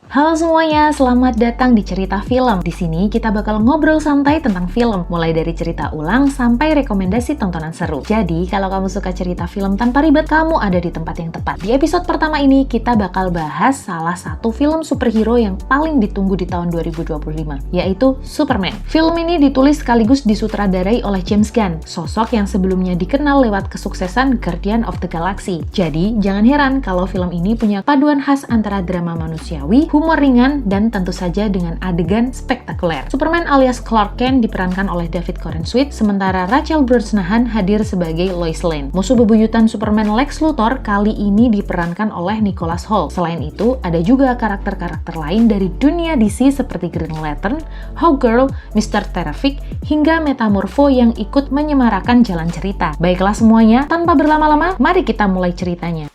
Halo semuanya, selamat datang di Cerita Film. Di sini kita bakal ngobrol santai tentang film, mulai dari cerita ulang sampai rekomendasi tontonan seru. Jadi, kalau kamu suka cerita film tanpa ribet, kamu ada di tempat yang tepat. Di episode pertama ini, kita bakal bahas salah satu film superhero yang paling ditunggu di tahun 2025, yaitu Superman. Film ini ditulis sekaligus disutradarai oleh James Gunn, sosok yang sebelumnya dikenal lewat kesuksesan Guardian of the Galaxy. Jadi, jangan heran kalau film ini punya paduan khas antara drama manusiawi, humor ringan, dan tentu saja dengan adegan spektakuler. Superman alias Clark Kent diperankan oleh David Corenswet, sementara Rachel Brosnahan hadir sebagai Lois Lane. Musuh bebuyutan Superman Lex Luthor kali ini diperankan oleh Nicholas Hoult. Selain itu, ada juga karakter-karakter lain dari dunia DC seperti Green Lantern, Hawkgirl, Mr. Terrific, hingga Metamorpho yang ikut menyemarakan jalan cerita. Baiklah semuanya, tanpa berlama-lama, mari kita mulai ceritanya.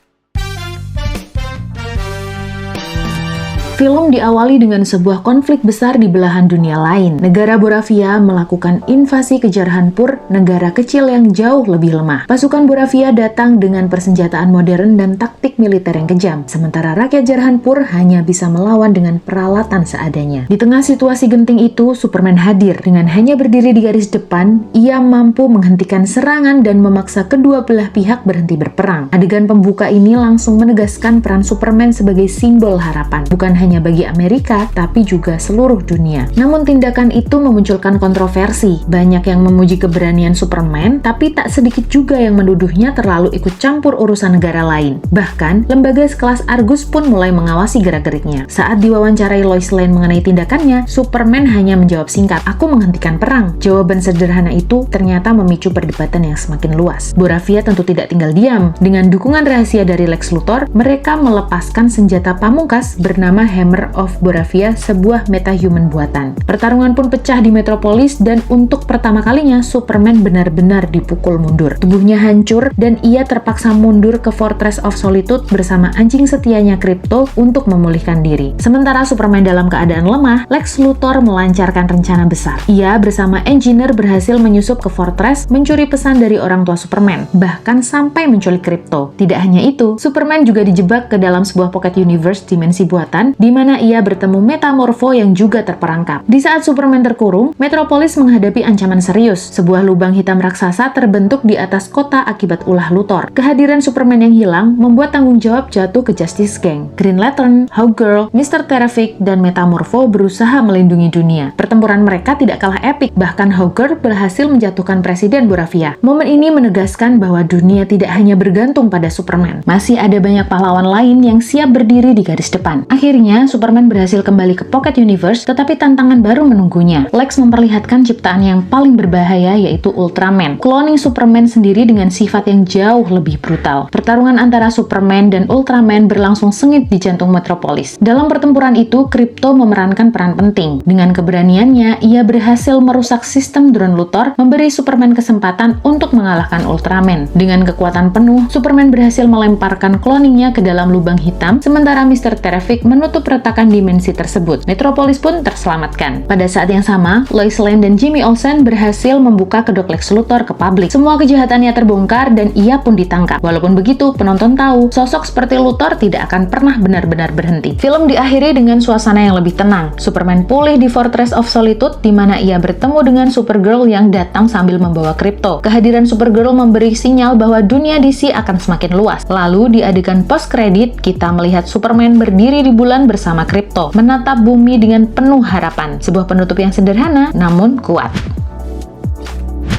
Film diawali dengan sebuah konflik besar di belahan dunia lain. Negara Boravia melakukan invasi ke Jarhanpur, negara kecil yang jauh lebih lemah. Pasukan Boravia datang dengan persenjataan modern dan taktik militer yang kejam, sementara rakyat Jarhanpur hanya bisa melawan dengan peralatan seadanya. Di tengah situasi genting itu, Superman hadir. Dengan hanya berdiri di garis depan, ia mampu menghentikan serangan dan memaksa kedua belah pihak berhenti berperang. Adegan pembuka ini langsung menegaskan peran Superman sebagai simbol harapan, bukan hanya bagi Amerika, tapi juga seluruh dunia. Namun tindakan itu memunculkan kontroversi. Banyak yang memuji keberanian Superman, tapi tak sedikit juga yang menuduhnya terlalu ikut campur urusan negara lain. Bahkan, lembaga sekelas Argus pun mulai mengawasi gerak-geriknya. Saat diwawancarai Lois Lane mengenai tindakannya, Superman hanya menjawab singkat, "Aku menghentikan perang." Jawaban sederhana itu ternyata memicu perdebatan yang semakin luas. Boravia tentu tidak tinggal diam. Dengan dukungan rahasia dari Lex Luthor, mereka melepaskan senjata pamungkas bernama Hammer of Boravia, sebuah metahuman buatan. Pertarungan pun pecah di Metropolis dan untuk pertama kalinya Superman benar-benar dipukul mundur. Tubuhnya hancur dan ia terpaksa mundur ke Fortress of Solitude bersama anjing setianya Krypto untuk memulihkan diri. Sementara Superman dalam keadaan lemah, Lex Luthor melancarkan rencana besar. Ia bersama Engineer berhasil menyusup ke Fortress, mencuri pesan dari orang tua Superman, bahkan sampai menculik Krypto. Tidak hanya itu, Superman juga dijebak ke dalam sebuah pocket universe dimensi buatan, di mana ia bertemu Metamorpho yang juga terperangkap. Di saat Superman terkurung, Metropolis menghadapi ancaman serius. Sebuah lubang hitam raksasa terbentuk di atas kota akibat ulah Luthor. Kehadiran Superman yang hilang membuat tanggung jawab jatuh ke Justice Gang. Green Lantern, Hawkgirl, Mr. Terrific, dan Metamorpho berusaha melindungi dunia. Pertempuran mereka tidak kalah epik, bahkan Hawkgirl berhasil menjatuhkan Presiden Boravia. Momen ini menegaskan bahwa dunia tidak hanya bergantung pada Superman. Masih ada banyak pahlawan lain yang siap berdiri di garis depan. Akhirnya, Superman berhasil kembali ke Pocket Universe, tetapi tantangan baru menunggunya. Lex memperlihatkan ciptaan yang paling berbahaya, yaitu Ultraman. Cloning Superman sendiri dengan sifat yang jauh lebih brutal. Pertarungan antara Superman dan Ultraman berlangsung sengit di jantung Metropolis. Dalam pertempuran itu, Krypto memerankan peran penting. Dengan keberaniannya, ia berhasil merusak sistem drone Luthor, memberi Superman kesempatan untuk mengalahkan Ultraman. Dengan kekuatan penuh, Superman berhasil melemparkan cloningnya ke dalam lubang hitam, sementara Mr. Terrific menutup retakan dimensi tersebut. Metropolis pun terselamatkan. Pada saat yang sama, Lois Lane dan Jimmy Olsen berhasil membuka kedok Lex Luthor ke publik. Semua kejahatannya terbongkar dan ia pun ditangkap. Walaupun begitu, penonton tahu sosok seperti Luthor tidak akan pernah benar-benar berhenti. Film diakhiri dengan suasana yang lebih tenang. Superman pulih di Fortress of Solitude, di mana ia bertemu dengan Supergirl yang datang sambil membawa Krypto. Kehadiran Supergirl memberi sinyal bahwa dunia DC akan semakin luas. Lalu di adegan post-credit, kita melihat Superman berdiri di bulan bersama Krypto, menatap bumi dengan penuh harapan. Sebuah penutup yang sederhana, namun kuat.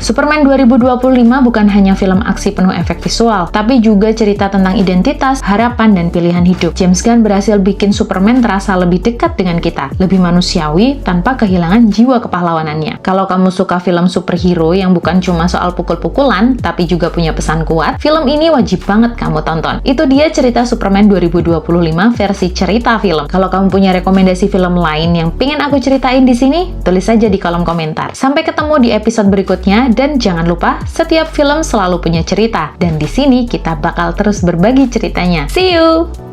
Superman 2025 bukan hanya film aksi penuh efek visual, tapi juga cerita tentang identitas, harapan, dan pilihan hidup. James Gunn berhasil bikin Superman terasa lebih dekat dengan kita, lebih manusiawi, tanpa kehilangan jiwa kepahlawanannya. Kalau kamu suka film superhero yang bukan cuma soal pukul-pukulan, tapi juga punya pesan kuat, film ini wajib banget kamu tonton. Itu dia cerita Superman 2025 versi cerita film. Kalau kamu punya rekomendasi film lain yang pengen aku ceritain di sini, tulis saja di kolom komentar. Sampai ketemu di episode berikutnya. Dan jangan lupa, setiap film selalu punya cerita. Dan di sini kita bakal terus berbagi ceritanya. See you!